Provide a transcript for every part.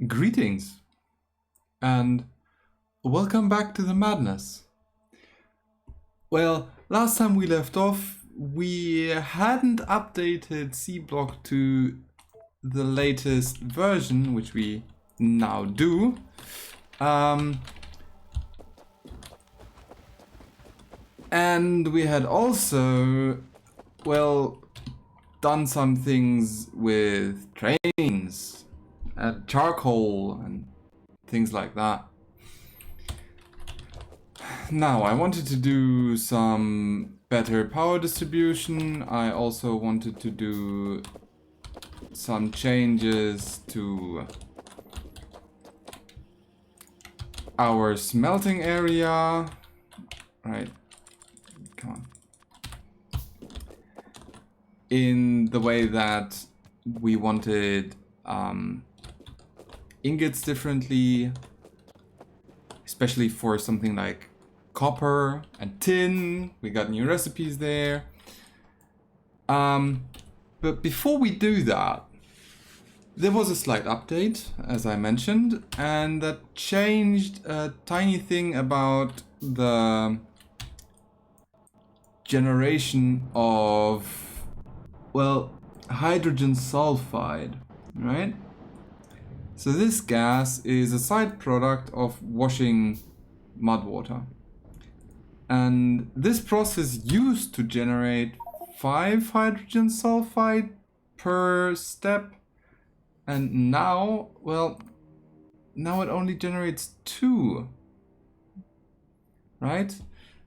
Greetings and welcome back to the madness. Well, last time we left off, we hadn't updated SeaBlock to the latest version, which we now do. And we had also, well, done some things with trains, charcoal, and things like that. Now, I wanted to do some better power distribution. I also wanted to do some changes to our smelting area. Right, come on. In the way that we wanted ingots differently, especially for something like copper and tin. We got new recipes there. But before we do that, there was a slight update, as I mentioned, and that changed a tiny thing about the generation of, well, hydrogen sulfide, right? So this gas is a side product of washing mud water. And this process used to generate 5 hydrogen sulfide per step. And now, well, now it only generates 2. Right?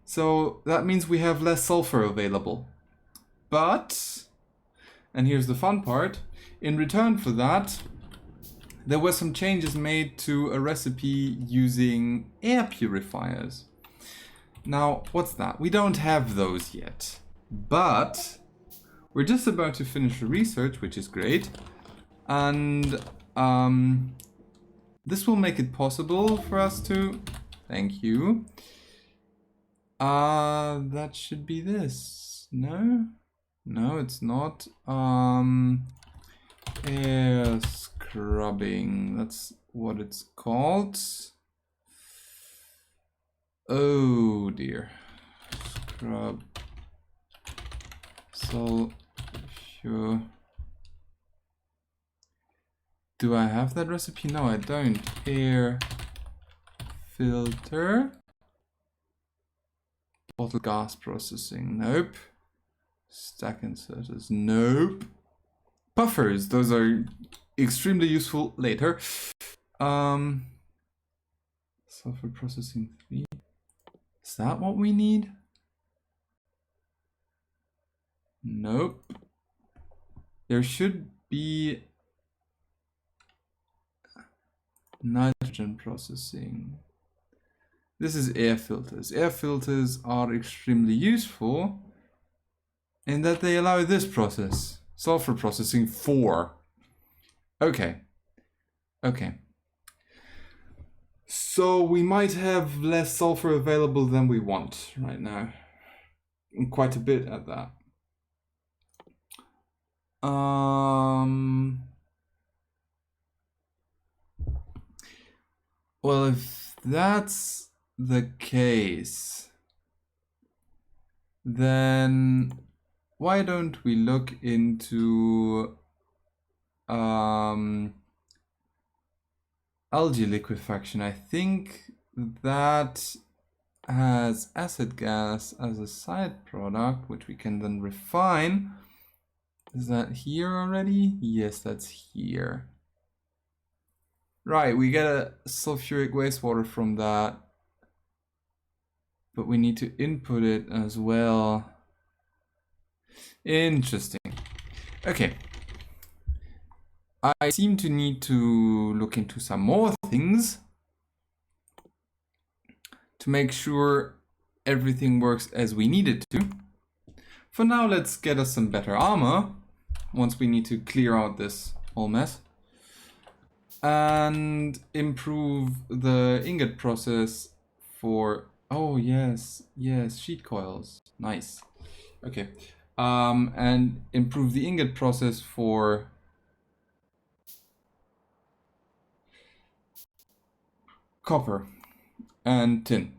So that means we have less sulfur available. But, and here's the fun part, in return for that, there were some changes made to a recipe using air purifiers. Now, what's that? We don't have those yet, but we're just about to finish the research, which is great. And this will make it possible for us to, thank you. That should be this. No, it's not. Air scrubbing, that's what it's called. Oh dear. Scrub. Sulfur. Do I have that recipe? No, I don't. Air filter. Bottle gas processing. Nope. Stack inserters. Nope. Buffers. Those are extremely useful later. Sulfur processing 3. Is that what we need? Nope. There should be nitrogen processing. This is air filters. Air filters are extremely useful in that they allow this process. Sulfur processing 4. Okay. So we might have less sulfur available than we want right now. And quite a bit at that. Well, if that's the case, then why don't we look into algae liquefaction? I think that has acid gas as a side product, which we can then refine. Is that here already? Yes, that's here. Right, we get a sulfuric wastewater from that, but we need to input it as well. Interesting. Okay. I seem to need to look into some more things to make sure everything works as we need it to. For now, let's get us some better armor once we need to clear out this whole mess. And improve the ingot process for, oh yes, sheet coils. Nice. Okay. And improve the ingot process for copper and tin.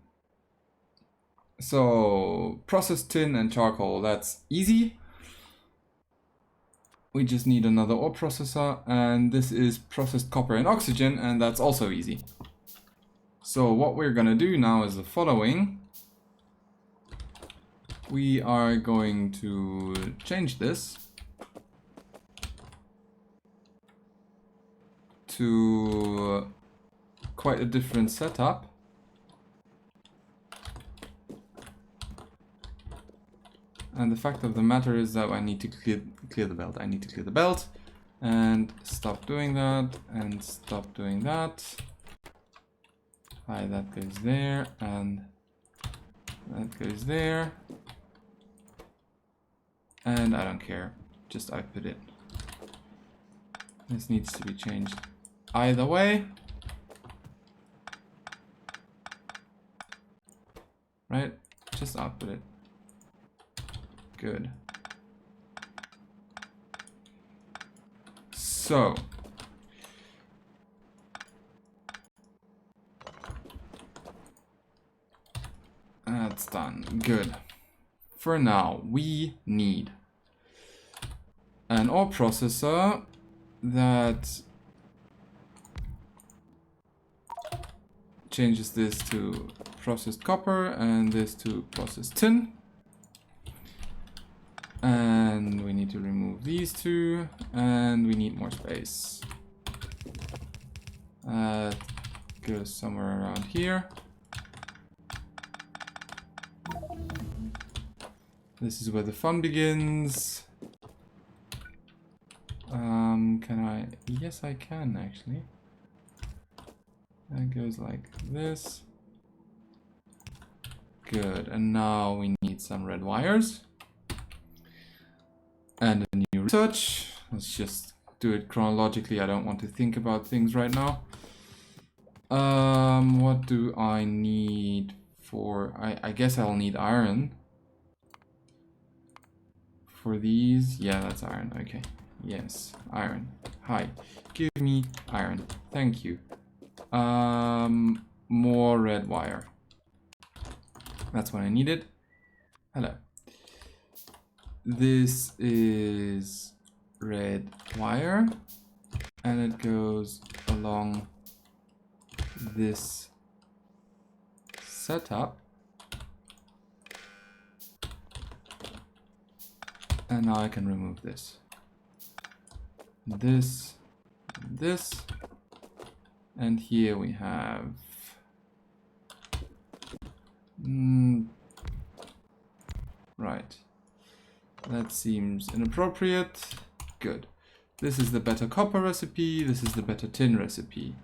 So processed tin and charcoal, that's easy. We just need another ore processor, and this is processed copper and oxygen, and that's also easy. So what we're gonna do now is the following. We are going to change this to quite a different setup. And the fact of the matter is that I need to clear the belt. I need to clear the belt and stop doing that and stop doing that. Hi, that goes there and that goes there. And I don't care, just output it. This needs to be changed either way. Right, just output it. Good. So that's done. Good. For now, we need an ore processor that changes this to processed copper and this to processed tin. And we need to remove these two, and we need more space. Goes somewhere around here. This is where the fun begins. Can I? Yes, I can actually. That goes like this. Good, and now we need some red wires. And a new research. Let's just do it chronologically. I don't want to think about things right now. What do I need for... I guess I'll need iron. For these, yeah, that's iron. Okay, yes, iron. Hi, give me iron. Thank you. More red wire. That's what I needed. Hello. This is red wire, and it goes along this setup. And now I can remove this. This, this, and here we have right. That seems inappropriate. Good. This is the better copper recipe. This is the better tin recipe.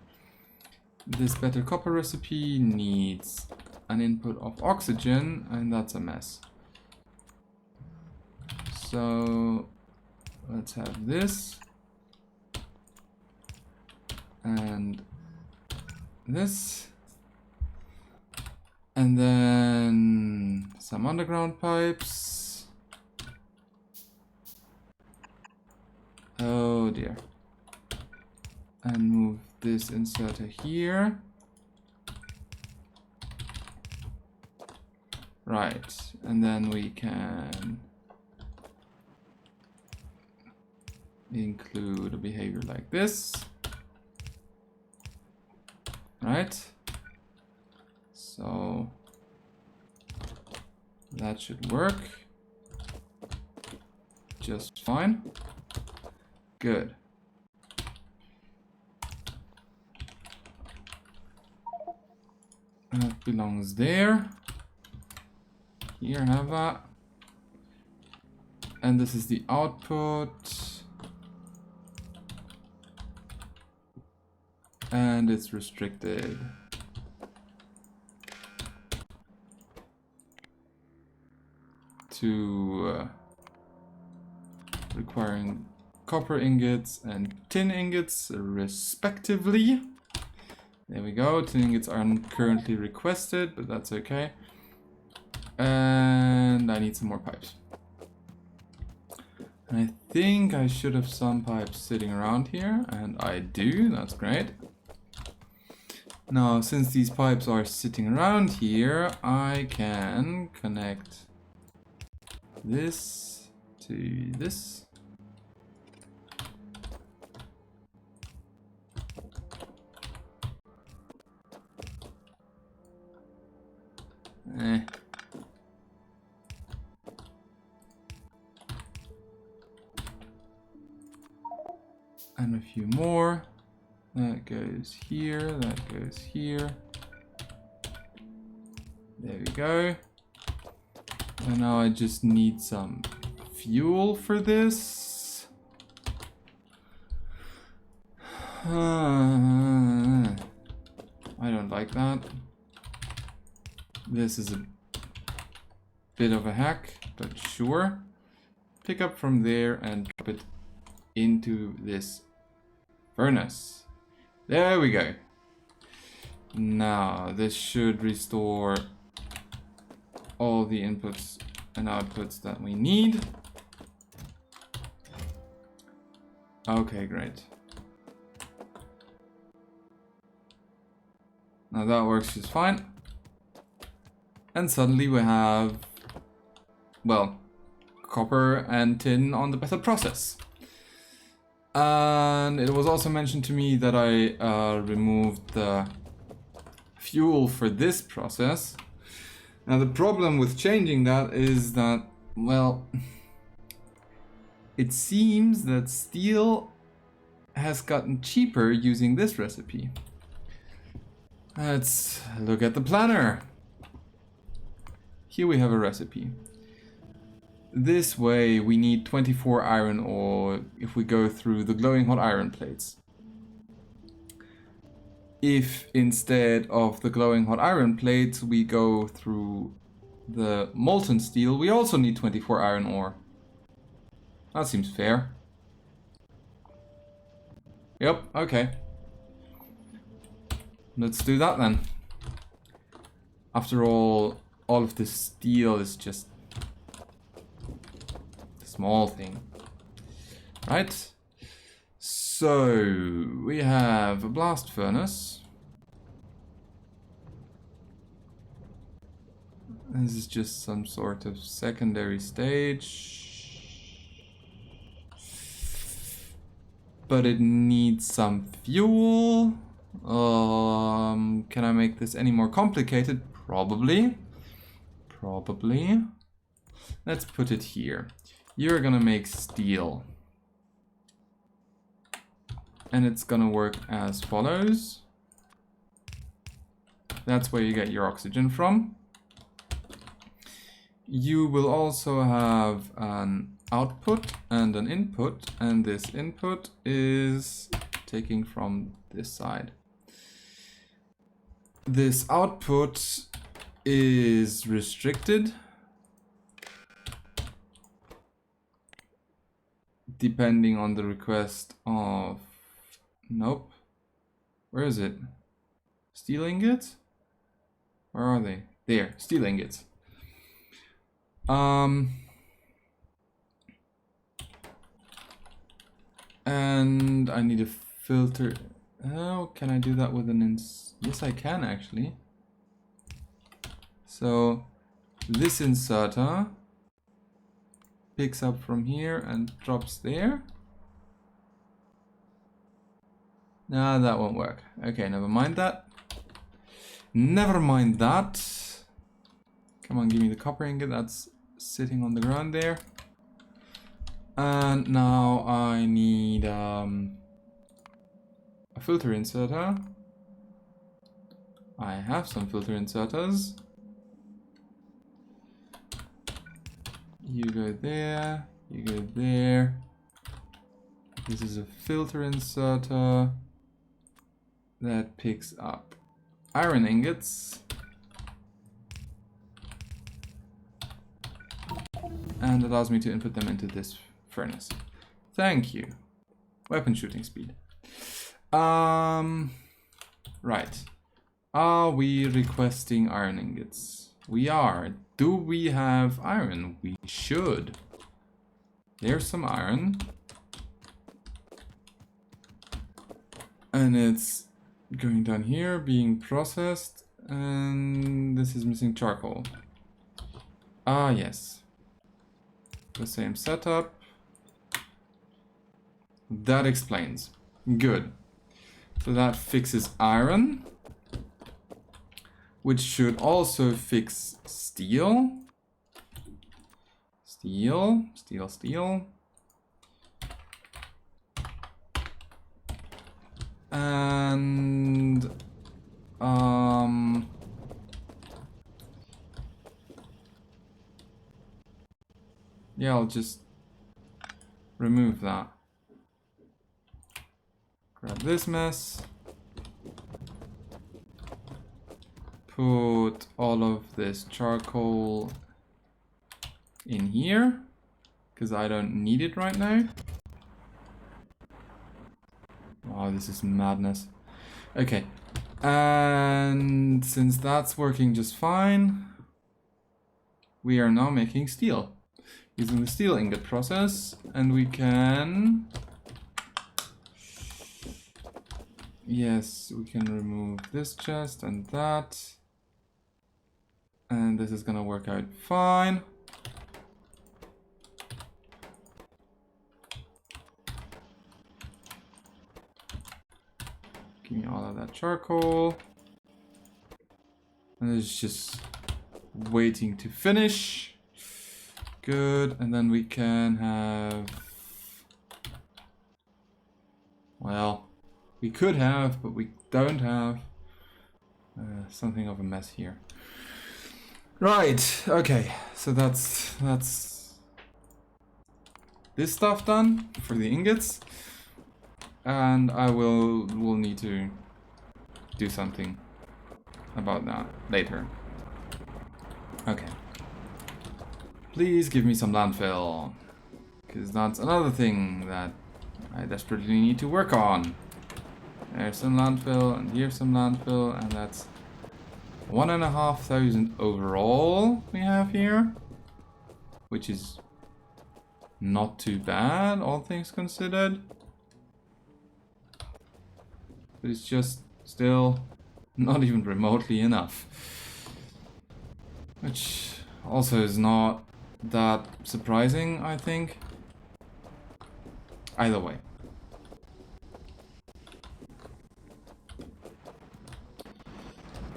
This better copper recipe needs an input of oxygen, and that's a mess. So let's have this and this, and then some underground pipes. Oh dear. And move this inserter here. Right, and then we can include a behavior like this. Right? So that should work just fine. Good. That belongs there. Here, have that. And this is the output. And it's restricted. To requiring copper ingots and tin ingots respectively. There we go. Tin ingots aren't currently requested, but that's okay. And I need some more pipes. And I think I should have some pipes sitting around here, and I do. That's great. Now, since these pipes are sitting around here, I can connect this to this. And a few more. That goes here, that goes here. There we go. And now I just need some fuel for this. I don't like that. This is a bit of a hack, but sure. Pick up from there and drop it into this furnace. There we go. Now this should restore all the inputs and outputs that we need. Okay, great. Now that works just fine. And suddenly we have, well, copper and tin on the better process. And it was also mentioned to me that I removed the fuel for this process. Now the problem with changing that is that, well, it seems that steel has gotten cheaper using this recipe. Let's look at the planner. Here we have a recipe. This way we need 24 iron ore if we go through the glowing hot iron plates. If instead of the glowing hot iron plates we go through the molten steel, we also need 24 iron ore. That seems fair. Yep, okay. Let's do that then. After all of this steel is just small thing, right? So we have a blast furnace. This is just some sort of secondary stage, but it needs some fuel. Can I make this any more complicated? Probably. Let's put it here. You're gonna make steel. And it's gonna work as follows. That's where you get your oxygen from. You will also have an output and an input, and this input is taking from this side. This output is restricted depending on the request of... Nope. Where is it? Steel ingots? Where are they? There, steel ingots. And I need a filter. Oh, can I do that with an yes, I can actually. So this inserter picks up from here and drops there. Nah, that won't work. Okay, never mind that. Never mind that. Come on, give me the copper ingot that's sitting on the ground there. And now I need a filter inserter. I have some filter inserters. You go there, you go there. This is a filter inserter that picks up iron ingots and allows me to input them into this furnace. Thank you. Weapon shooting speed. Right. Are we requesting iron ingots? We are. Do we have iron? We should. There's some iron. And it's Going down here, being processed, and this is missing charcoal. Ah, yes. The same setup. That explains. Good. So that fixes iron, which should also fix steel. Steel, steel, steel. And yeah, I'll just remove that. Grab this mess. Put all of this charcoal in here, because I don't need it right now. Wow, this is madness. Okay, and since that's working just fine, we are now making steel using the steel ingot process, and we can... Yes, we can remove this chest and that. And this is gonna work out fine. Give me all of that charcoal. And it's just waiting to finish. Good, and then we can have... Well, we could have, but we don't have. Something of a mess here. Right, okay, so that's this stuff done for the ingots. And I will need to do something about that later. Okay. Please give me some landfill, because that's another thing that I desperately need to work on. There's some landfill, and here's some landfill, and that's 1,500 overall we have here, which is not too bad, all things considered. But it's just still not even remotely enough. Which also is not that surprising, I think. Either way.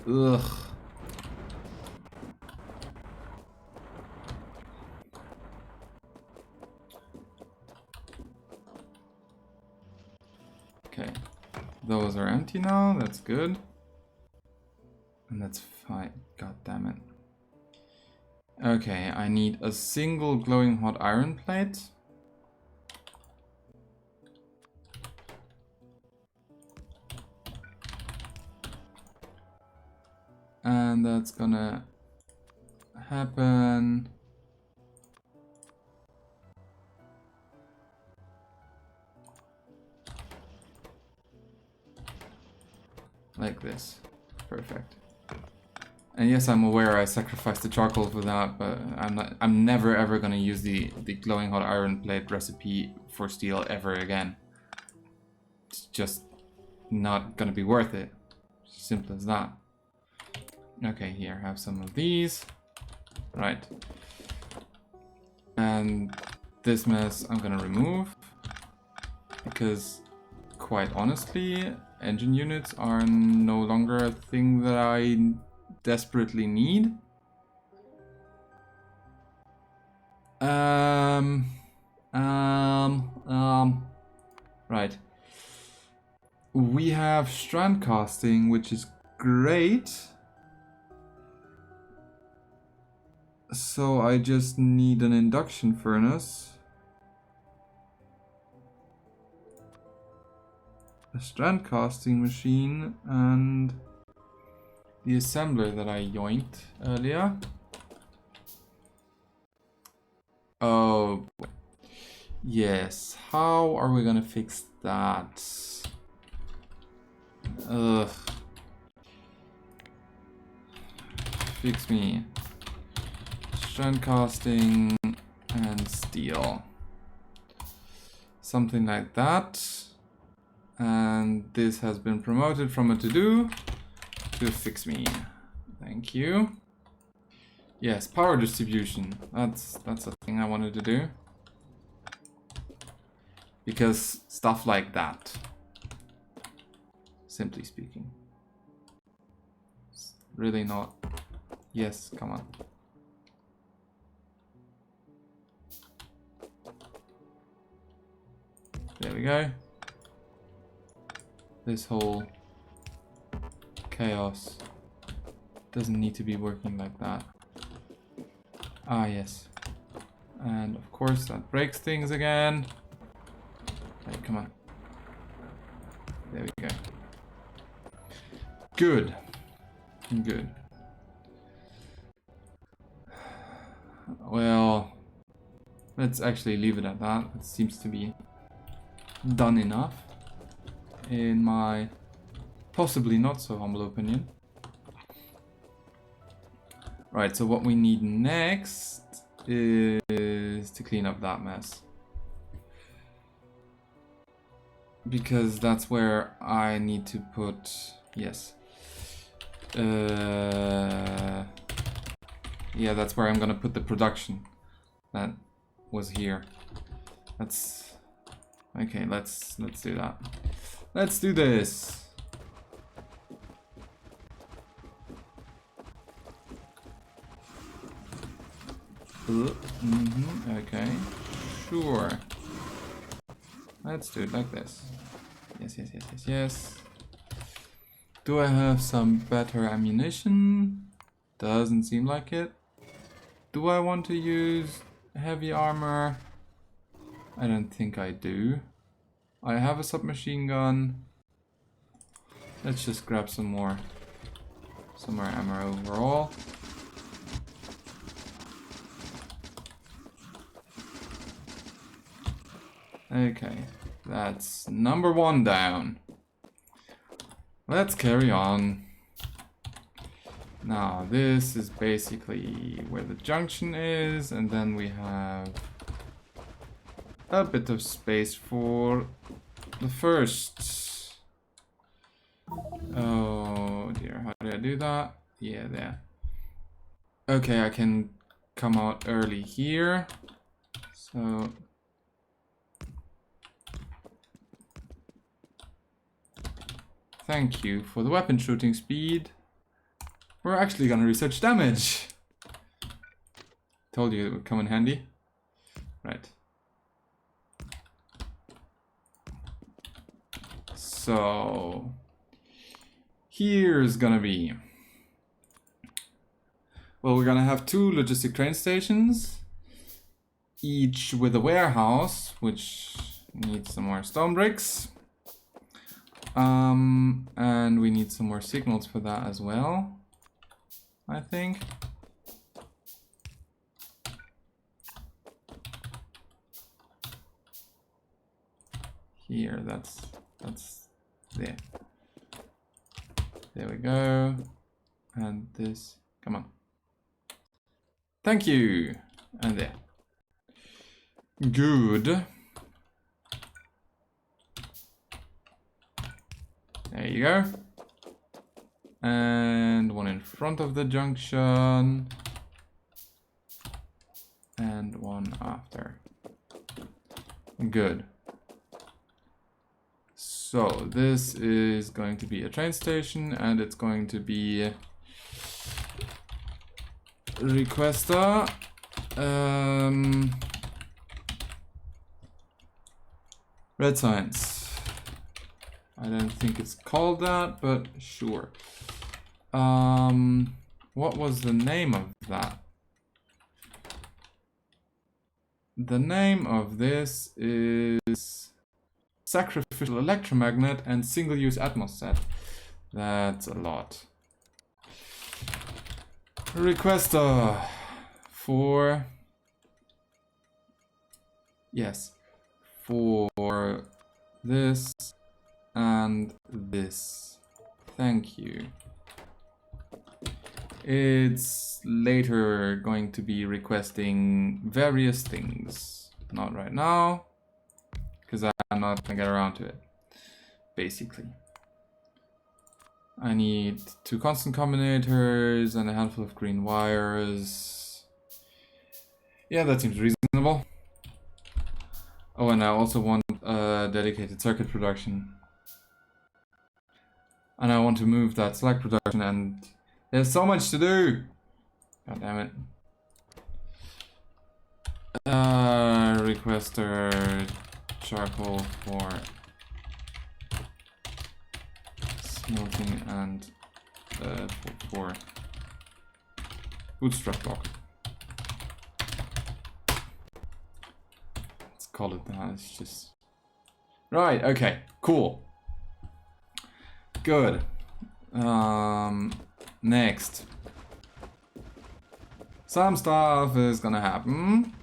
Ugh. Okay. Those are empty now, that's good. And that's fine. God damn it. Okay, I need a single glowing hot iron plate. And that's gonna happen like this. Perfect. And yes, I'm aware I sacrificed the charcoal for that, but I'm never ever gonna use the glowing hot iron plate recipe for steel ever again. It's just not gonna be worth it. Simple as that. Okay, here, have some of these. Right. And this mess I'm gonna remove, because quite honestly, engine units are no longer a thing that I desperately need. Right. We have strand casting, which is great. So I just need an induction furnace, a strand casting machine, and the assembler that I yoinked earlier. Oh, yes. How are we gonna fix that? Ugh. Fix me. Strand casting and steel. Something like that. And And this has been promoted from a to-do to fix me. Thank you. Yes, power distribution. That's a thing I wanted to do. Because stuff like that, simply speaking, it's really not. Yes, come on. There we go. This whole chaos doesn't need to be working like that. Ah, yes. And of course that breaks things again. Hey, come on. There we go. Good. Good. Well, let's actually leave it at that. It seems to be done enough, in my possibly not so humble opinion. Right, so what we need next is to clean up that mess. Because that's where I need to put, yes. Yeah, that's where I'm gonna put the production that was here. That's okay. Let's do that. Let's do this. Okay, sure. Let's do it like this. Yes, yes, yes, yes, yes. Do I have some better ammunition? Doesn't seem like it. Do I want to use heavy armor? I don't think I do. I have a submachine gun. Let's just grab some more ammo overall. Okay, that's number 1 down. Let's carry on. Now, this is basically where the junction is, and then we have a bit of space for the first. Oh dear, how did I do that? Yeah, there. Okay, I can come out early here. So thank you for the weapon shooting speed. We're actually gonna research damage. Told you it would come in handy. Right. So here's gonna be, well, we're gonna have 2 logistic train stations, each with a warehouse, which needs some more stone bricks. And we need some more signals for that as well, I think. Here, that's there. There we go. And this, come on. Thank you. And there. Good. There you go. And one in front of the junction. And one after. Good. So this is going to be a train station, and it's going to be requester. Red Science. I don't think it's called that, but sure. What was the name of that? The name of this is Sacrificial Electromagnet and Single-Use Atmostat. That's a lot. Requester for... Yes. For this and this. Thank you. It's later going to be requesting various things. Not right now, because I'm not gonna get around to it. basically. I need 2 constant combinators and a handful of green wires. Yeah, that seems reasonable. Oh, and I also want a dedicated circuit production. And I want to move that slag production, and there's so much to do! God damn it. Requester charcoal for smelting and for bootstrap block. Let's call it that. It's just right. Okay. Cool. Good. Next, some stuff is gonna happen,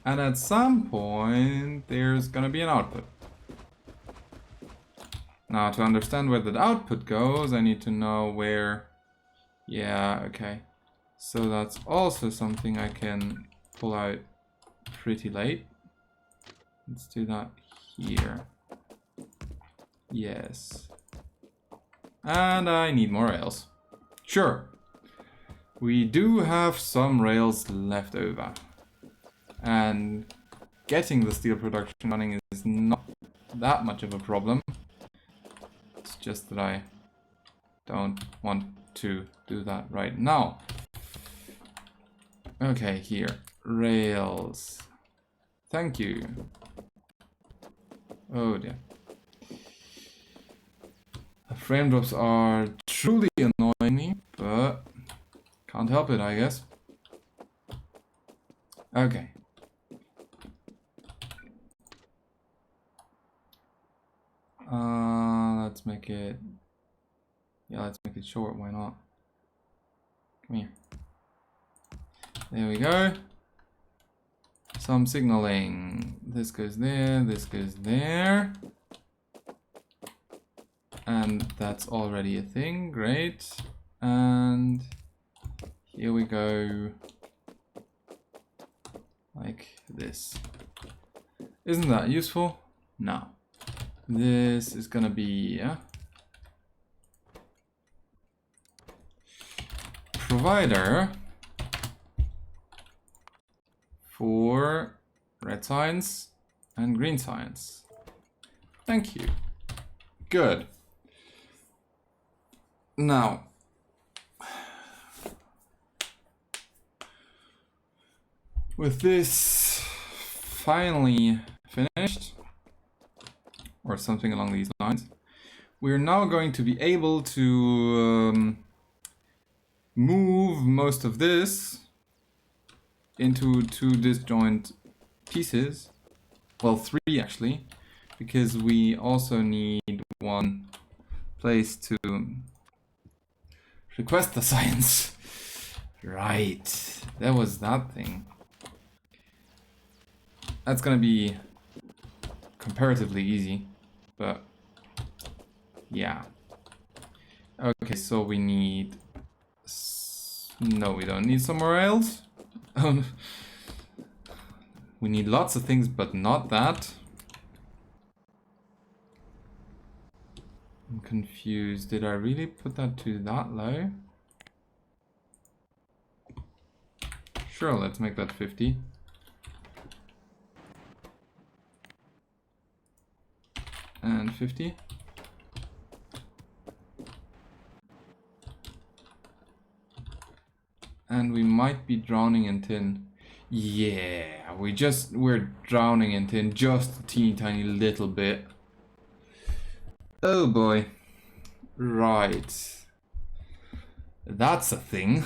and at some point there's gonna be an output. Now, to understand where the output goes, I need to know where. Yeah, okay. So that's also something I can pull out pretty late. Let's do that here. Yes. And I need more rails. Sure. We do have some rails left over. And getting the steel production running is not that much of a problem. It's just that I don't want to do that right now. Okay, here. Rails. Thank you. Oh dear. The frame drops are truly annoying me, but can't help it, I guess. Okay. Let's make it. Yeah, let's make it short. Why not? Come here. There we go. Some signaling. This goes there. This goes there. And that's already a thing. Great. And here we go. Like this. Isn't that useful? No. This is gonna be provider for red science and green science. Thank you. Good. Now, with this finally finished, or something along these lines, we're now going to be able to move most of this into 2 disjoint pieces. Well, 3 actually, because we also need 1 place to request the science. Right, that was that thing. That's gonna be comparatively easy, but yeah. Okay, so we need. No, we don't need some more rails. We need lots of things, but not that. I'm confused. Did I really put that to that low? Sure, let's make that 50. And 50. And we might be drowning in tin. Yeah, we're drowning in tin just a teeny tiny little bit. Oh boy. Right. That's a thing.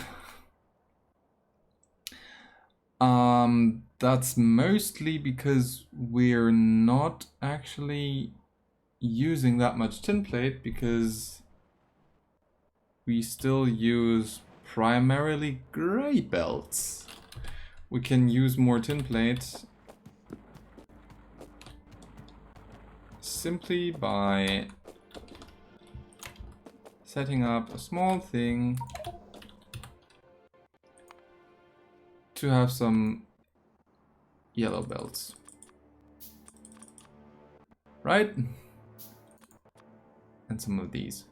That's mostly because we're not actually using that much tin plate, because we still use primarily gray belts. We can use more tin plate simply by setting up a small thing to have some yellow belts. Right? and some of these.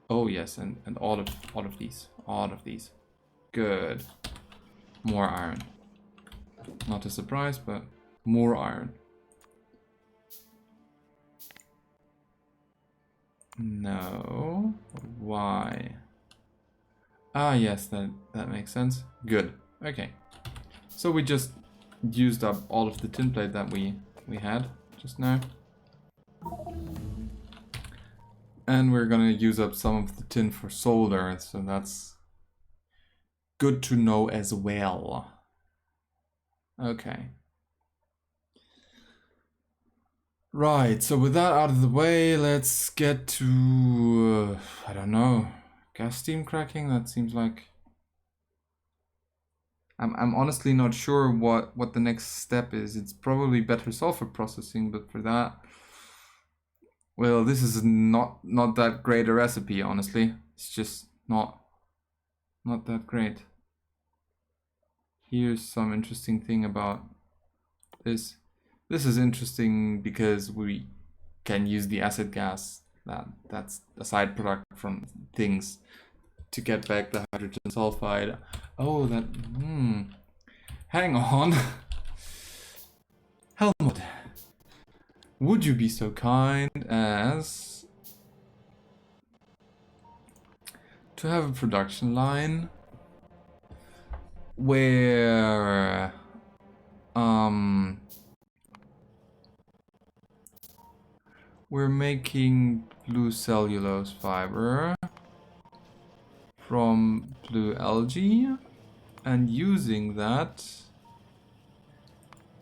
Oh yes, and all of these. All of these. Good. More iron. Not a surprise, but more iron. No. Why? Ah, yes, that makes sense. Good. Okay. So we just used up all of the tin plate that we had just now. And we're gonna use up some of the tin for solder, so that's good to know as well. Okay. Right, so with that out of the way, let's get to, I don't know, gas steam cracking. That seems like... I'm honestly not sure what the next step is. It's probably better sulfur processing, but for that... Well, this is not that great a recipe, honestly. It's just not that great. Here's some interesting thing about this. This is interesting because we can use the acid gas, that's a side product from things, to get back the hydrogen sulfide. Oh, that... Hang on. Helmut, would you be so kind as to have a production line where we're making blue cellulose fiber from blue algae and using that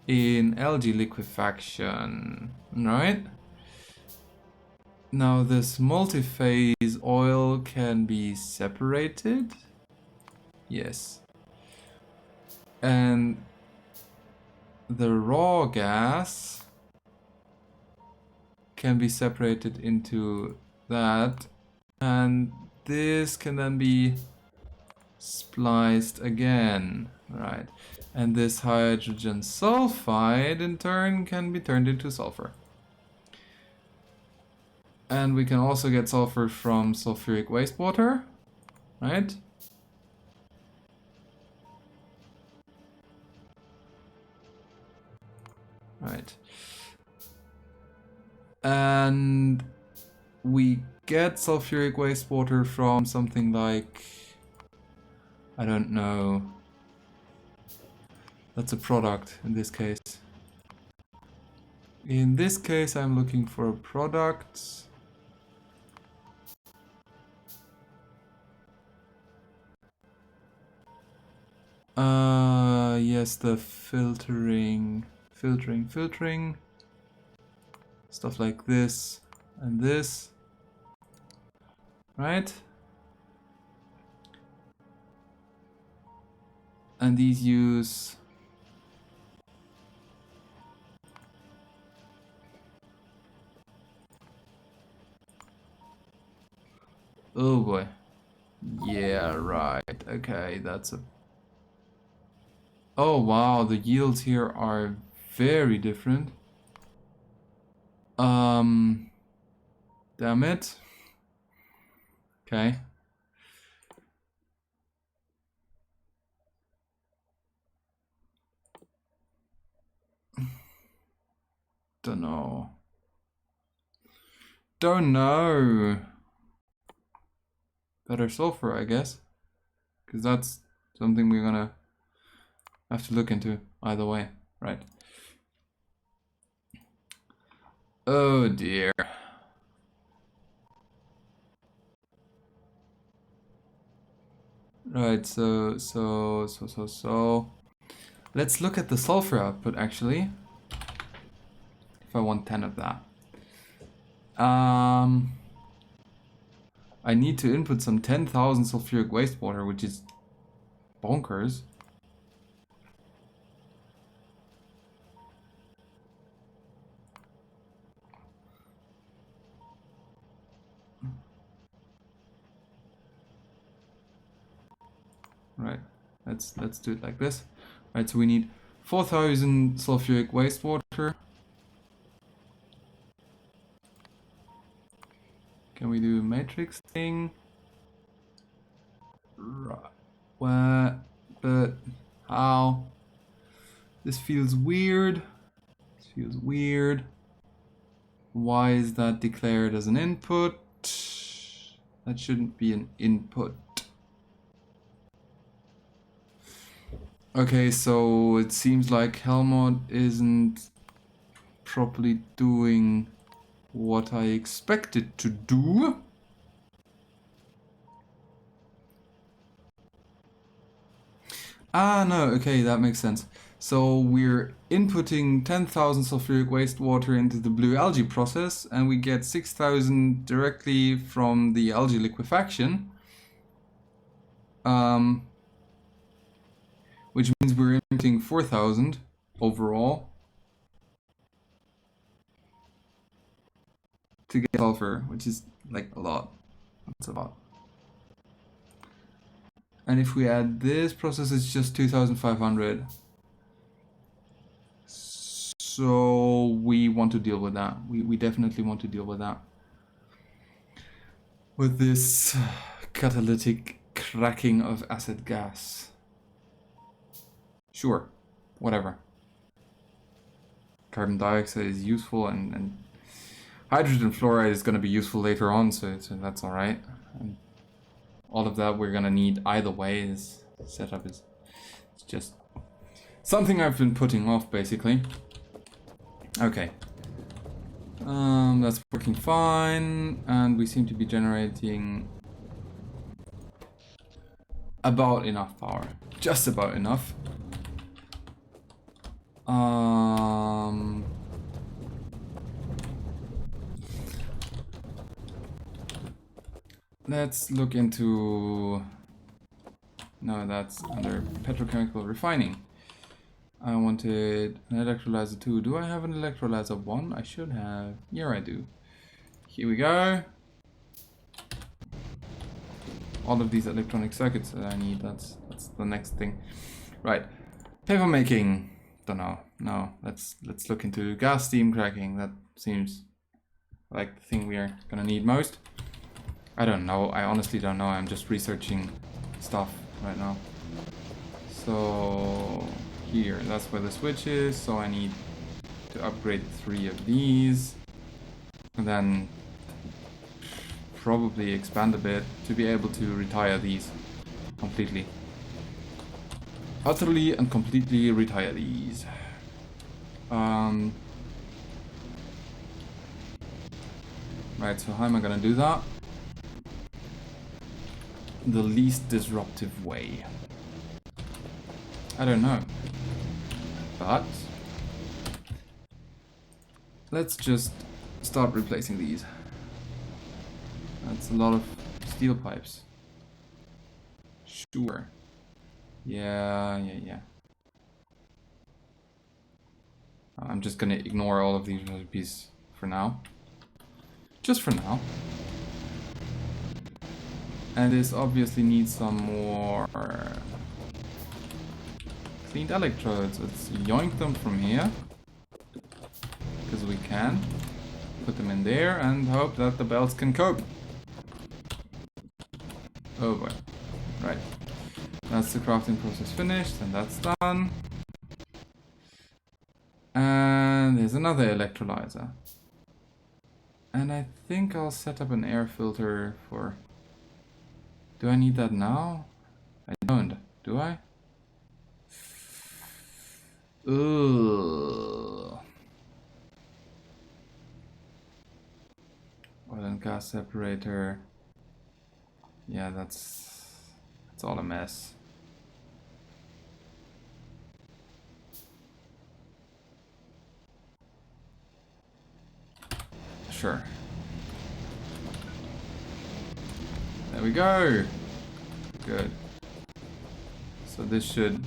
in algae liquefaction, right? Now this multi-phase oil can be separated. Yes. And the raw gas can be separated into that, and this can then be spliced again, right? And this hydrogen sulfide in turn can be turned into sulfur. And we can also get sulfur from sulfuric wastewater, right? Right. And we get sulfuric wastewater from something like, I don't know. That's a product in this case. In this case, I'm looking for a product. Yes, the filtering. Stuff like this and this, right? And these use oh boy. Yeah, right. Okay, that's a... Oh wow, the yields here are very different. Damn it. Okay. Don't know. Better sulfur, I guess. Because that's something we're gonna have to look into either way, right? Oh dear. Right, so let's look at the sulfur output actually. If I want 10 of that. I need to input some 10,000 sulfuric wastewater, which is bonkers. Right, let's do it like this. Right, so we need 4,000 sulfuric wastewater. Can we do matrix thing? What? But how? This feels weird. This feels weird. Why is that declared as an input? That shouldn't be an input. Okay, so it seems like Helmut isn't properly doing what I expect it to do. Ah, no, okay, that makes sense. So we're inputting 10,000 sulfuric wastewater into the blue algae process, and we get 6,000 directly from the algae liquefaction. Which means we're inputting 4,000 overall to get sulfur, which is like a lot. That's a lot. And if we add this process, it's just 2,500. So we want to deal with that. We definitely want to deal with that. With this catalytic cracking of acid gas. Sure, whatever. Carbon dioxide is useful, and hydrogen fluoride is going to be useful later on, so that's alright. All of that we're going to need either way. This setup is just something I've been putting off, basically. Okay. That's working fine, and we seem to be generating about enough power. Just about enough. Let's look into... No, that's under petrochemical refining. I wanted an electrolyzer 2. Do I have an electrolyzer 1? I should have. Here I do. Here we go. All of these electronic circuits that I need. That's the next thing. Right. Paper making. Don't know. No. Let's look into gas steam cracking. That seems like the thing we are gonna need most. I don't know. I honestly don't know. I'm just researching stuff right now. So here, that's where the switch is. So I need to upgrade 3 of these, and then probably expand a bit to be able to retire these completely. Utterly and completely retire these. Right, so how am I gonna do that? The least disruptive way. I don't know. But let's just start replacing these. That's a lot of steel pipes. Sure. Yeah. I'm just gonna ignore all of these recipes for now. Just for now. And this obviously needs some more cleaned electrodes. Let's yoink them from here. Because we can. Put them in there and hope that the belts can cope. Oh boy. Right. That's the crafting process finished, and that's done. And there's another electrolyzer. And I think I'll set up an air filter for... Do I need that now? I don't. Do I? Ugh. Oil and gas separator. Yeah, that's all a mess. Sure. There we go. Good. So this should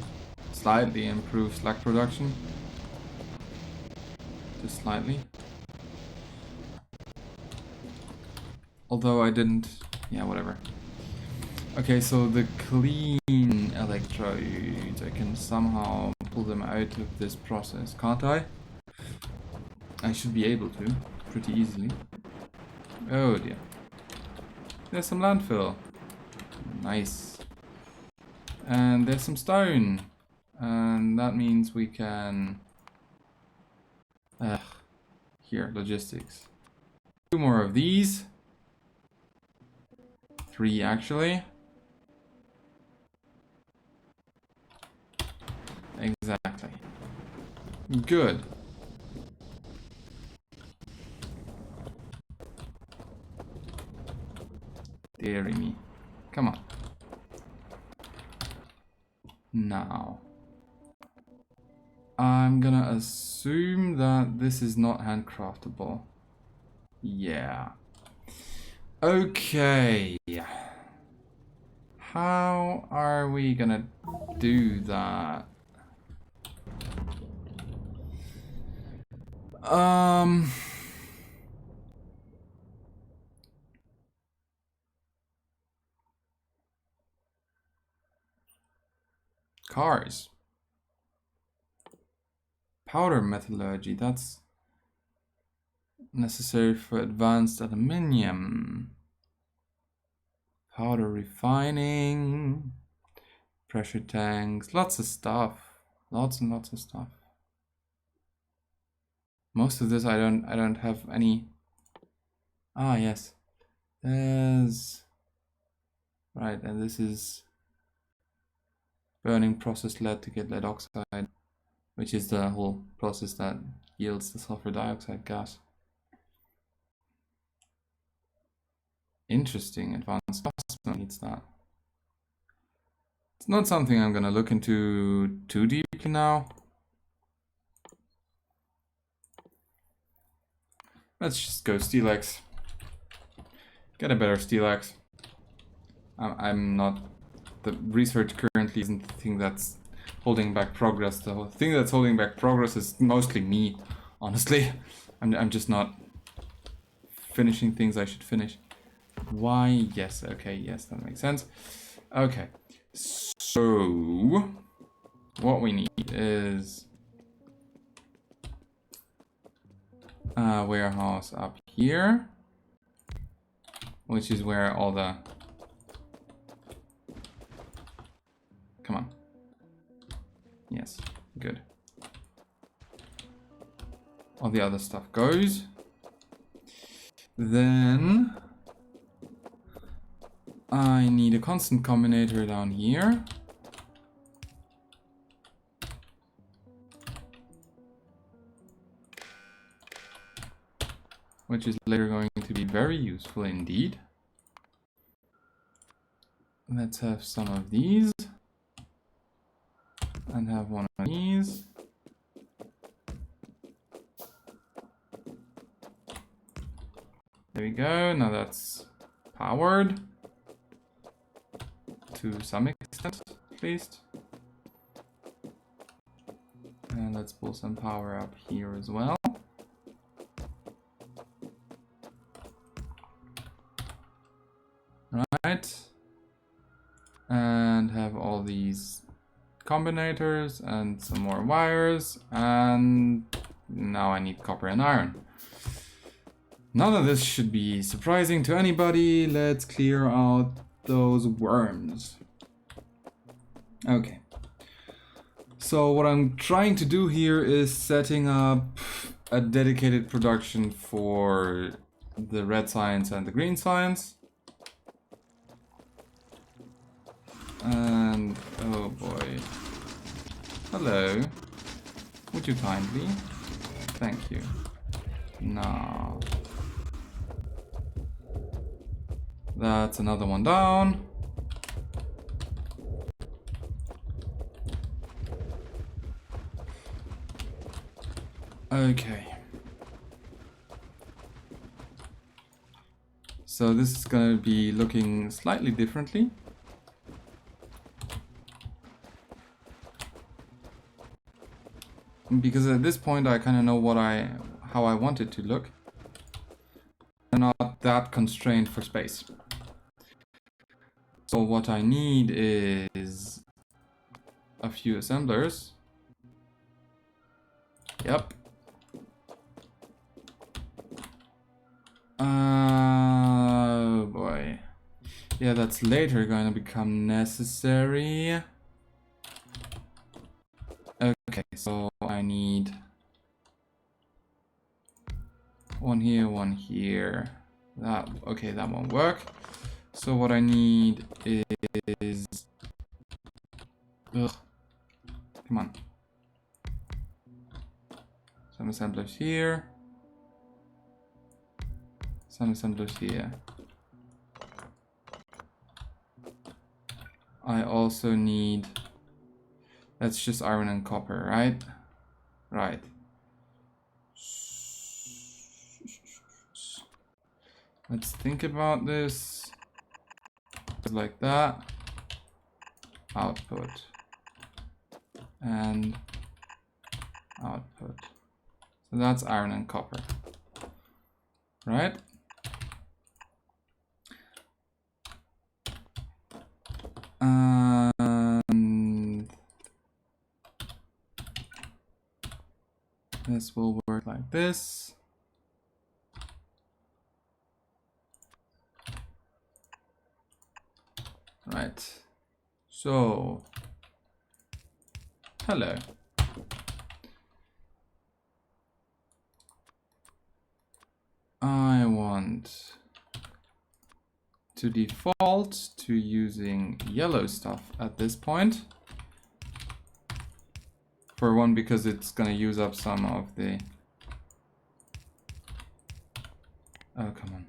slightly improve slack production. Just slightly. Although I didn't... Yeah, whatever. Okay, so the clean electrodes, I can somehow pull them out of this process, can't I? I should be able to, pretty easily. Oh dear. There's some landfill. Nice. And there's some stone. And that means we can... here, logistics. 2 more of these. 3 actually. Exactly. Good. Deary me. Come on. Now. I'm gonna assume that this is not handcraftable. Yeah. Okay. How are we gonna do that? Cars. Powder metallurgy, that's necessary for advanced aluminium. Powder refining, pressure tanks, lots of stuff. Lots and lots of stuff. Most of this I don't have any. Ah, yes. There's right, and this is burning process lead to get lead oxide, which is the whole process that yields the sulfur dioxide gas. Interesting. Advanced customer needs that. It's not something I'm gonna look into too deeply now. Let's just go steel axe. Get a better steel axe. I'm not... The research currently isn't the thing that's holding back progress. The thing that's holding back progress is mostly me, honestly. I'm just not finishing things I should finish. Why? Yes, okay, yes, that makes sense. Okay, so what we need is a warehouse up here, which is where all the... Come on. Yes, good. All the other stuff goes. Then I need a constant combinator down here. Which is later going to be very useful indeed. Let's have some of these. And have one of these. There we go. Now that's powered. To some extent, at least. And let's pull some power up here as well. Right. And have all these combinators and some more wires. And now I need copper and iron. None of this should be surprising to anybody. Let's clear out those worms. Okay. So what I'm trying to do here is setting up a dedicated production for the red science and the green science. And oh boy. Hello. Would you kindly? Thank you. No. That's another one down. Okay. So this is going to be looking slightly differently. Because at this point I kind of know how I want it to look. I'm not that constrained for space. So what I need is a few assemblers. Yep. Oh boy. Yeah, that's later going to become necessary. Okay, so I need one here, one here. That, okay, that won't work. So what I need is... Ugh. Come on. Some assemblers here. Some assemblers here. I also need... That's just iron and copper, right? Right. Let's think about this. Like that. Output. And output. So that's iron and copper. Right? And this will work like this. Right. So, hello. I want to default to using yellow stuff at this point. For one, because it's gonna use up some of the... Oh, come on.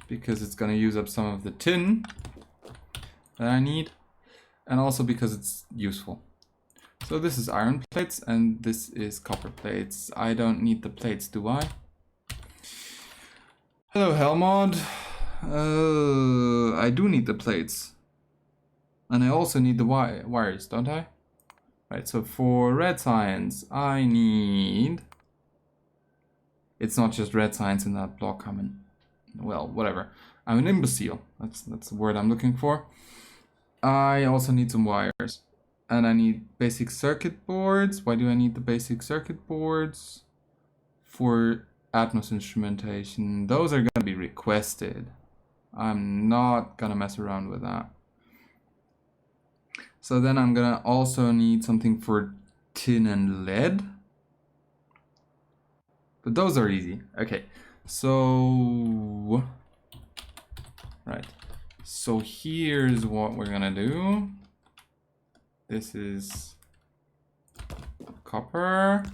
Because it's gonna use up some of the tin that I need. And also because it's useful. So this is iron plates and this is copper plates. I don't need the plates, do I? Hello, Helmod. I do need the plates. And I also need the wires, don't I? Right, so for red science, I need... It's not just red science in that block coming. Well, whatever. I'm an imbecile. That's the word I'm looking for. I also need some wires. And I need basic circuit boards. Why do I need the basic circuit boards? For Atmos instrumentation. Those are going to be requested. I'm not going to mess around with that. So then I'm going to also need something for tin and lead. But those are easy. Okay. So... Right. So here's what we're going to do. This is copper.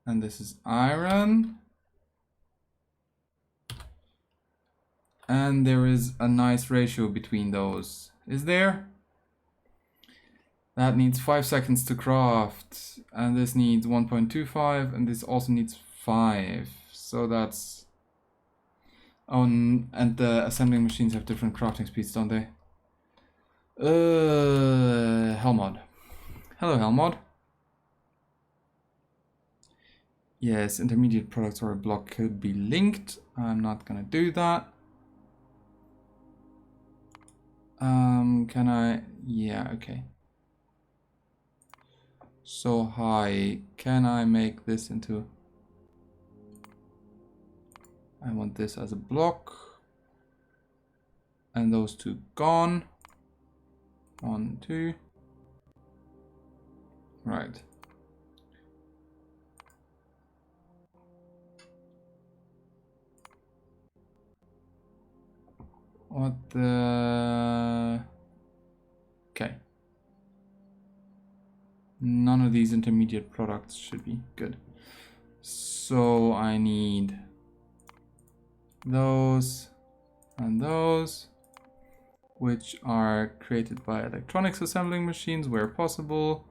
And this is iron. And there is a nice ratio between those. Is there? That needs 5 seconds to craft. And this needs 1.25. And this also needs 5. So that's... Oh, and the assembling machines have different crafting speeds, don't they? Helmod. Hello, Helmod. Yes, intermediate products or a block could be linked. I'm not gonna do that. Can I? Yeah, okay. So hi, can I make this into... I want this as a block. And those two gone. 1, 2. Right. What the... Okay. None of these intermediate products should be good. So I need those and those, which are created by electronics assembling machines where possible.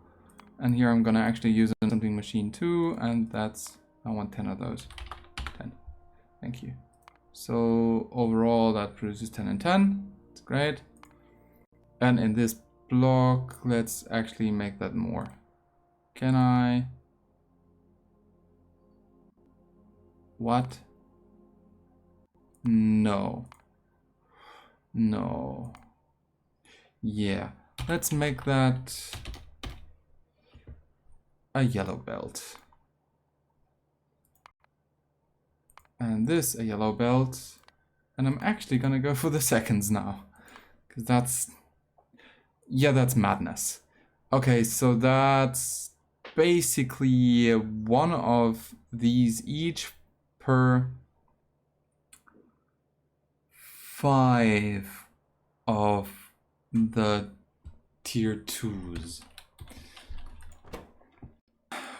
And here I'm gonna actually use an assembling machine too, and that's... I want 10 of those. 10. Thank you. So overall that produces 10 and 10. It's great. And in this block, let's actually make that more. Can I? What? No. No. Yeah. Let's make that a yellow belt. And this a yellow belt. And I'm actually gonna go for the seconds now. Because that's... yeah, that's madness. Okay, so that's basically one of these each per 5 of the tier 2s.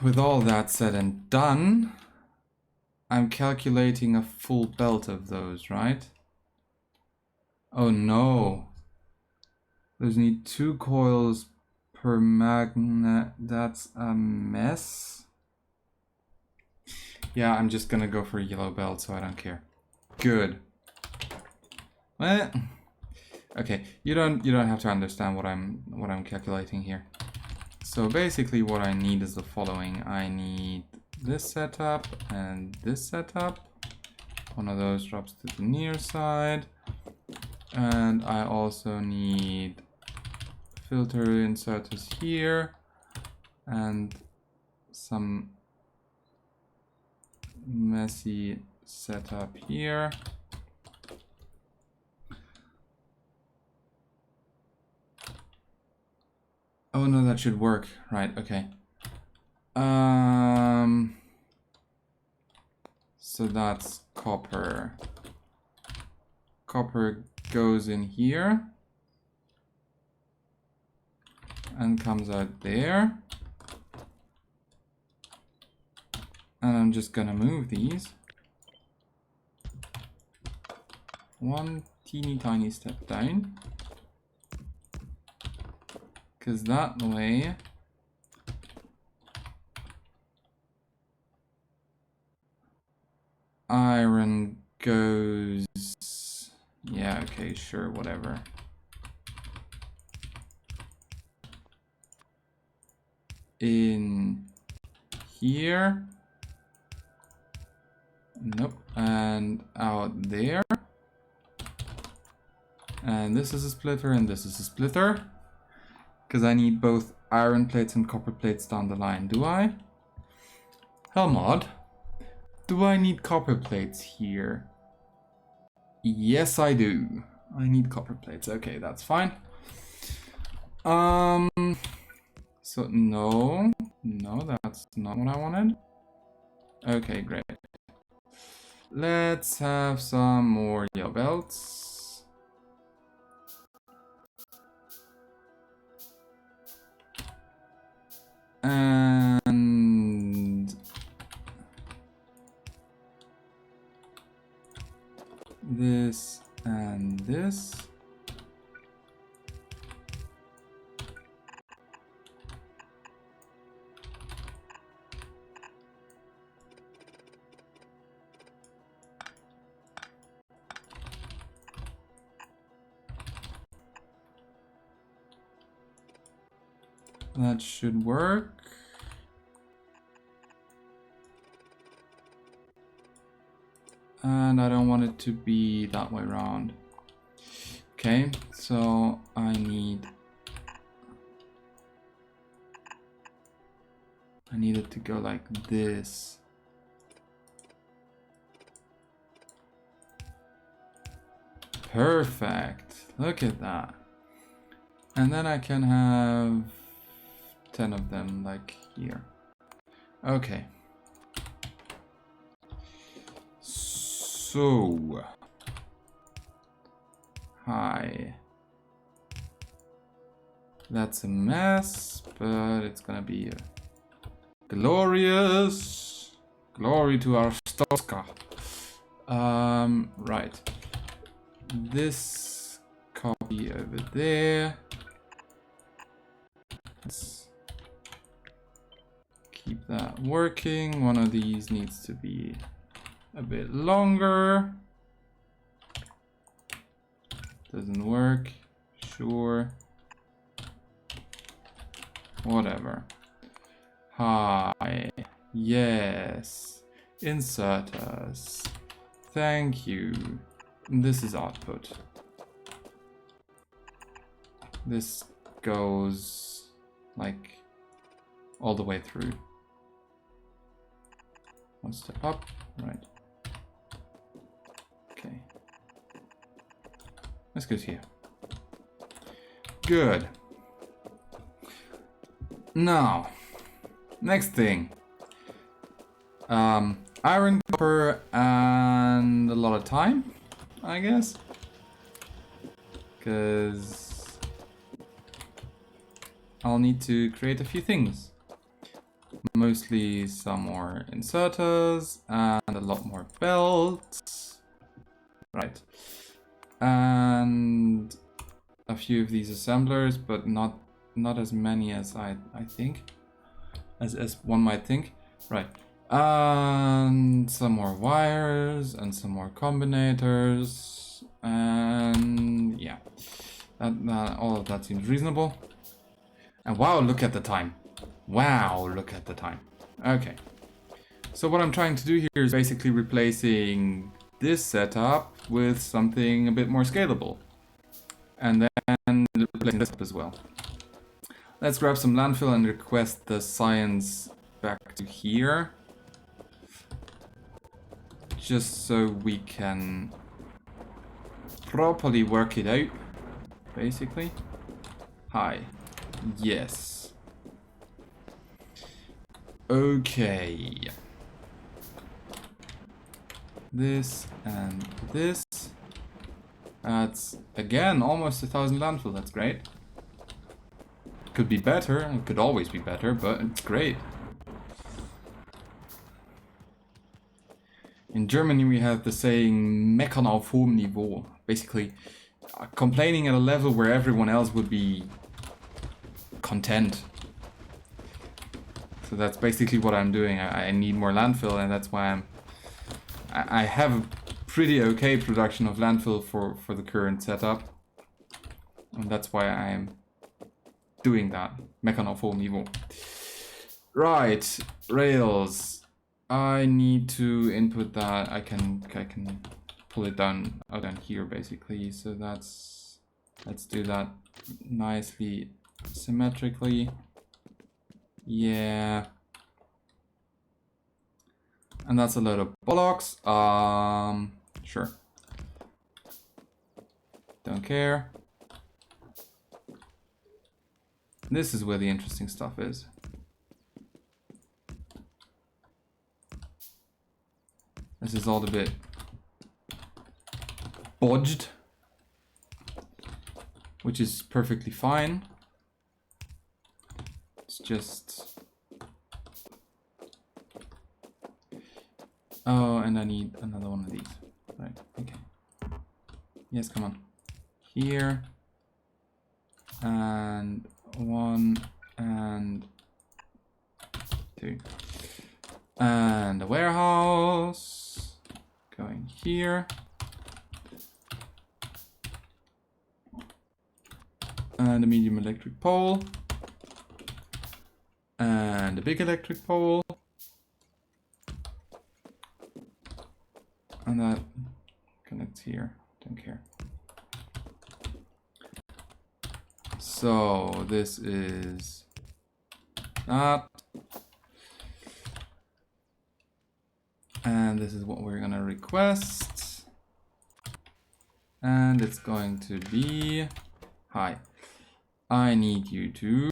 With all that said and done, I'm calculating a full belt of those, right? Oh no. Those need 2 coils per magnet. That's a mess. Yeah, I'm just gonna go for a yellow belt, so I don't care. Good. Okay, you don't have to understand what I'm calculating here. So basically what I need is the following. I need this setup and this setup. One of those drops to the near side. And I also need filter inserters here and some messy setup here. Oh no, that should work. Right, okay. So that's copper. Copper goes in here and comes out there. And I'm just gonna move these one teeny tiny step down. Because that way iron goes... yeah, okay, sure, whatever. In here. Nope. And out there. And this is a splitter and this is a splitter. Because I need both iron plates and copper plates down the line, do I? Helmod, do I need copper plates here? Yes, I do. I need copper plates. Okay, that's fine. So no, that's not what I wanted. Okay, great. Let's have some more yellow belts. And this and this. That should work. And I don't want it to be that way around. Okay, so I need it to go like this. Perfect. Look at that. And then I can have 10 of them like here. Okay. So, hi. That's a mess, but it's gonna be glorious. Glory to our Stoska. Right. This copy over there. Let's keep that working. One of these needs to be a bit longer. Doesn't work. Sure. Whatever. Hi. Yes. Insert us. Thank you. This is output. This goes like all the way through. One step up, right. Okay. Let's go here. Good. Now, next thing. Iron, copper, and a lot of time, I guess. Because I'll need to create a few things. Mostly some more inserters and a lot more belts. Right. And a few of these assemblers, but not as many as I think. As one might think. Right. And some more wires and some more combinators. And yeah. All of that seems reasonable. And wow, look at the time. Wow, look at the time. Okay. So what I'm trying to do here is basically replacing this setup with something a bit more scalable. And then replacing this up as well. Let's grab some landfill and request the science back to here. Just so we can properly work it out, basically. Hi. Yes. Okay. This and this. That's, again, almost 1,000 landfill. That's great. Could be better. It could always be better, but it's great. In Germany, we have the saying meckern auf hohem Niveau. Basically, complaining at a level where everyone else would be content. So that's basically what I'm doing. I need more landfill, and that's why I have a pretty okay production of landfill for the current setup. And that's why I'm doing that. Meckern auf hohem Niveau. Right, rails. I need to input that. I can pull it down here basically. So let's do that nicely symmetrically. Yeah. And that's a load of bollocks. Sure. Don't care. This is where the interesting stuff is. This is all a bit bodged, which is perfectly fine. It's just... Oh, and I need another one of these. Right, okay. Yes, come on. Here. And 1 and 2. And a warehouse. Going here. And a medium electric pole. And a big electric pole. And that connects here. Don't care. So this is that. And this is what we're gonna request. And it's going to be, hi, I need you to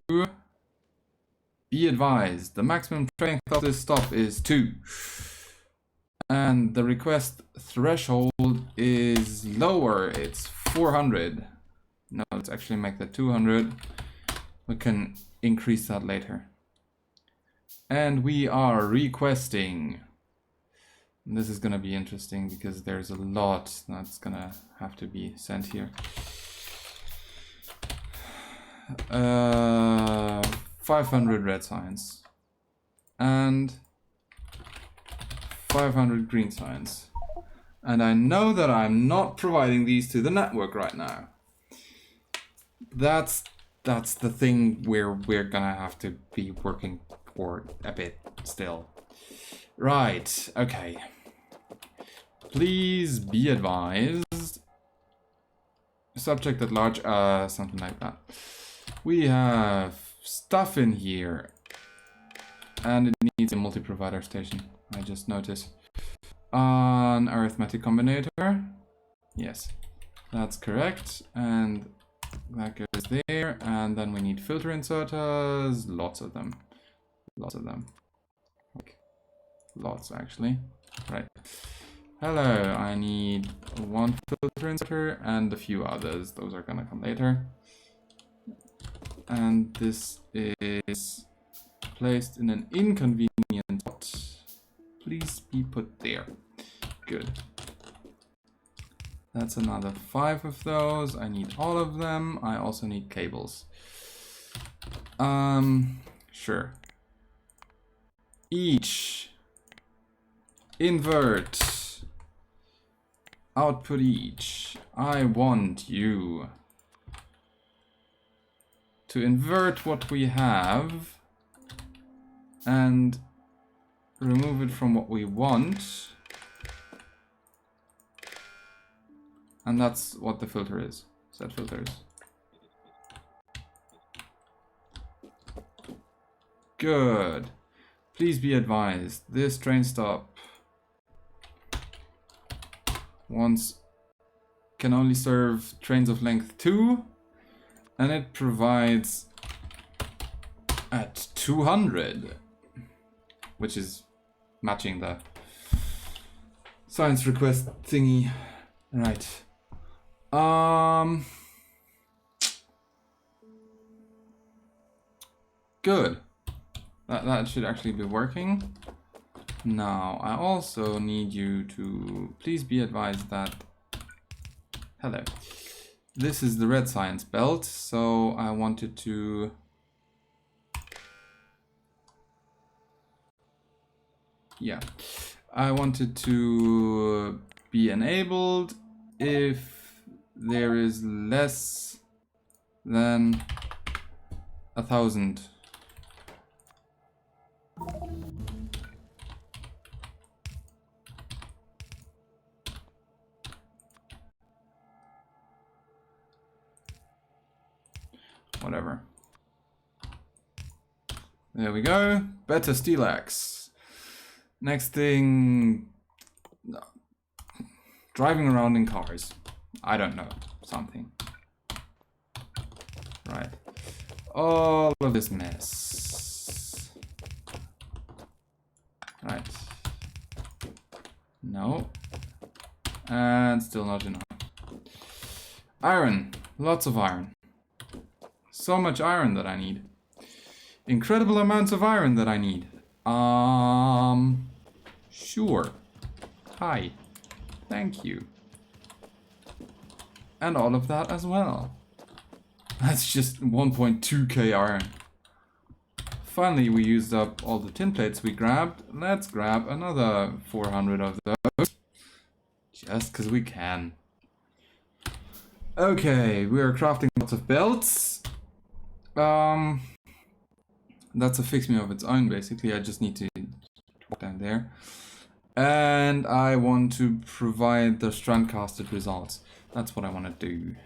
be advised. The maximum strength of this stuff is 2. And the request threshold is lower, it's 400. No, let's actually make that 200. We can increase that later. And we are requesting. This is gonna be interesting because there's a lot that's gonna have to be sent here. 500 red signs and 500 green signs. And I know that I'm not providing these to the network right now. That's the thing where we're gonna have to be working for a bit still. Right, okay. Please be advised. Subject at large, something like that. We have stuff in here. And it needs a multi-provider station, I just noticed. An arithmetic combinator. Yes, that's correct. And that goes there. And then we need filter inserters. Lots of them. Lots of them. Like, lots, actually. Right. Hello, I need one filter inserter and a few others. Those are gonna come later. And this is placed in an inconvenient spot. Please be put there. Good. That's another 5 of those. I need all of them. I also need cables. Sure. Each. Invert. Output each. I want you to invert what we have and remove it from what we want. And that's what the filter is. Set filters. Good. Please be advised, this train stop can only serve trains of length 2, and it provides at 200, which is matching the science request thingy. Right. Good. That should actually be working. Now, I also need you to please be advised that... Hello. This is the red science belt, so I wanted to... Yeah. I wanted to be enabled if there is less than 1,000. Whatever. There we go. Better steel axe. Next thing, driving around in cars. I don't know, something. Right. All of this mess. Right. No. And still not enough. Iron. Lots of iron. So much iron that I need. Incredible amounts of iron that I need. Sure. Hi. Thank you. And all of that as well. That's just 1.2k iron. Finally, we used up all the tin plates we grabbed. Let's grab another 400 of those. Just because we can. Okay, we are crafting lots of belts. That's a fix me of its own, basically. I just need to walk down there. And I want to provide the strand casted results. That's what I want to do.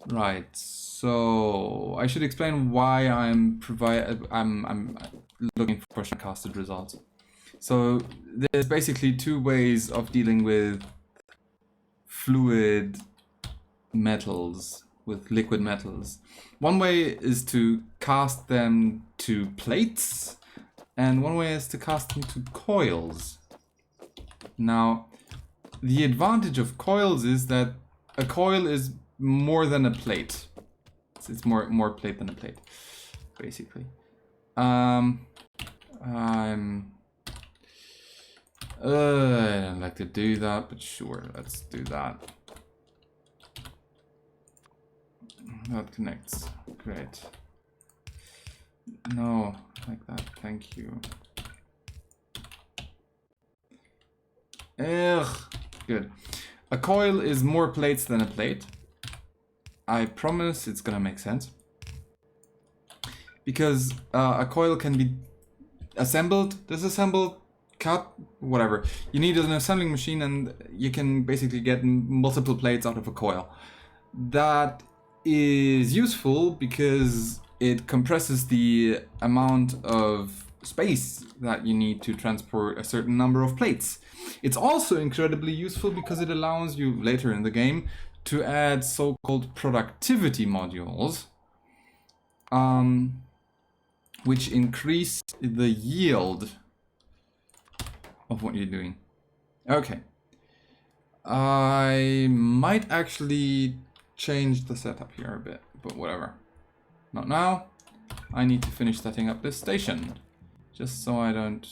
Right, so I should explain why I'm looking for strand casted results. So there's basically two ways of dealing with fluid metals, with liquid metals. One way is to cast them to plates, and one way is to cast them to coils. Now, the advantage of coils is that a coil is more than a plate. It's more plate than a plate, basically. I don't like to do that, but sure, let's do that. That connects. Great. No, like that. Thank you. Ugh. Good. A coil is more plates than a plate. I promise it's gonna make sense. Because a coil can be assembled, disassembled, cut, whatever. You need an assembling machine and you can basically get multiple plates out of a coil. That is useful because it compresses the amount of space that you need to transport a certain number of plates. It's also incredibly useful because it allows you later in the game to add so-called productivity modules, which increase the yield of what you're doing. Okay. I might actually change the setup here a bit, but whatever. Not now. I need to finish setting up this station, just so I don't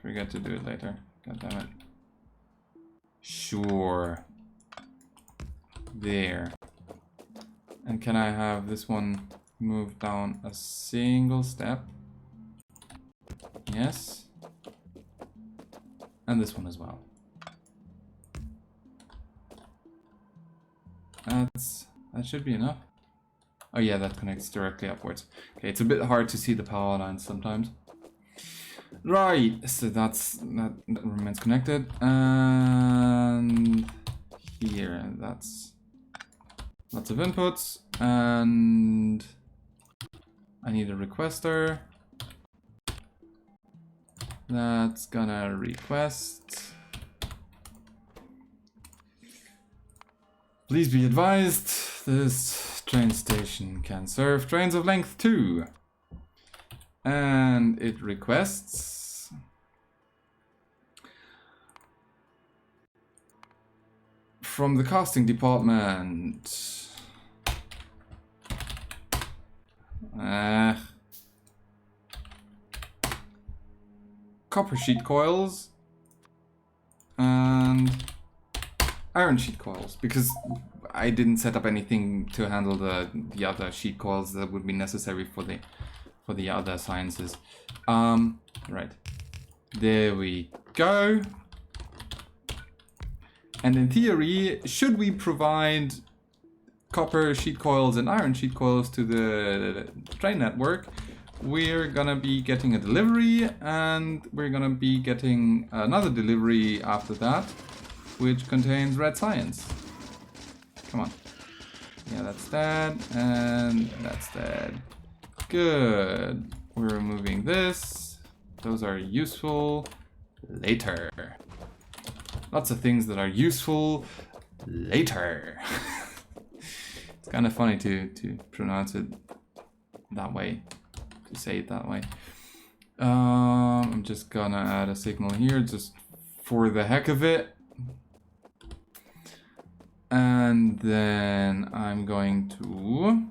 forget to do it later. God damn it. Sure. There. And can I have this one move down a single step? Yes. And this one as well. That should be enough. Oh yeah, that connects directly upwards. Okay, it's a bit hard to see the power lines sometimes. Right, so that remains connected. And here, that's lots of inputs. And I need a requester. That's gonna request. Please be advised, this train station can serve trains of length 2. And it requests from the casting department. Copper sheet coils and iron sheet coils, because I didn't set up anything to handle the other sheet coils that would be necessary for the other sciences. Right, there we go. And in theory, should we provide copper sheet coils and iron sheet coils to the train network, we're gonna be getting a delivery, and we're gonna be getting another delivery after that, which contains red science. Come on. Yeah, that's dead, and that's dead. Good. We're removing this. Those are useful later. Lots of things that are useful later. It's kind of funny to pronounce it that way, to say it that way. I'm just gonna add a signal here just for the heck of it. And then I'm going to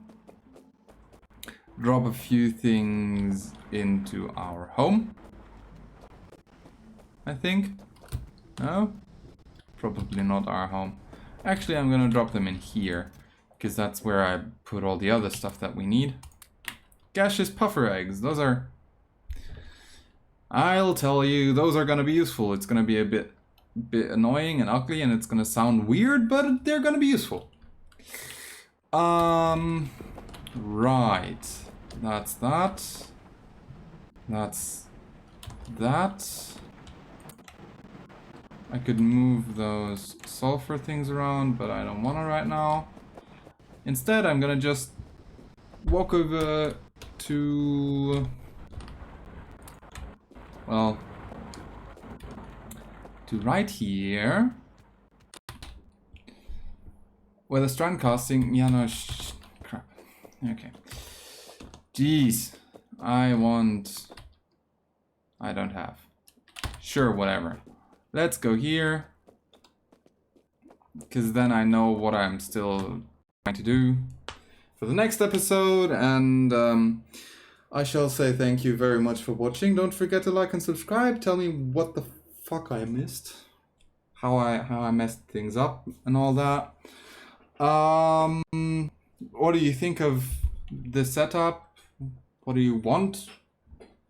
drop a few things into our home, I think. No? Probably not our home. Actually, I'm gonna drop them in here, because that's where I put all the other stuff that we need. Gaseous puffer eggs, those are... I'll tell you, those are gonna be useful. It's gonna be a bit annoying and ugly, and it's gonna sound weird, but they're gonna be useful. Right. That's that. That's that. I could move those sulfur things around, but I don't want to right now. Instead, I'm gonna just walk over to... well... to right here. Where the strand casting... yeah, no, crap. Okay. Jeez. I don't have. Sure, whatever. Let's go here. Because then I know what I'm still trying to do for the next episode. And I shall say thank you very much for watching. Don't forget to like and subscribe. Tell me what the fuck I missed. How I messed things up and all that. What do you think of the setup? What do you want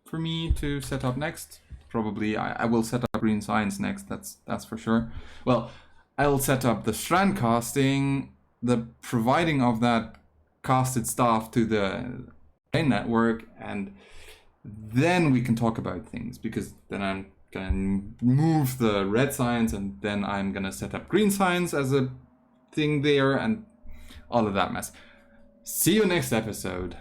for me to set up next? Probably I will set up green science next, that's for sure. Well, I'll set up the strand casting, the providing of that casted stuff to the train network, and then we can talk about things, because then I'm gonna move the red science, and then I'm gonna set up green science as a thing there, and all of that mess. See you next episode.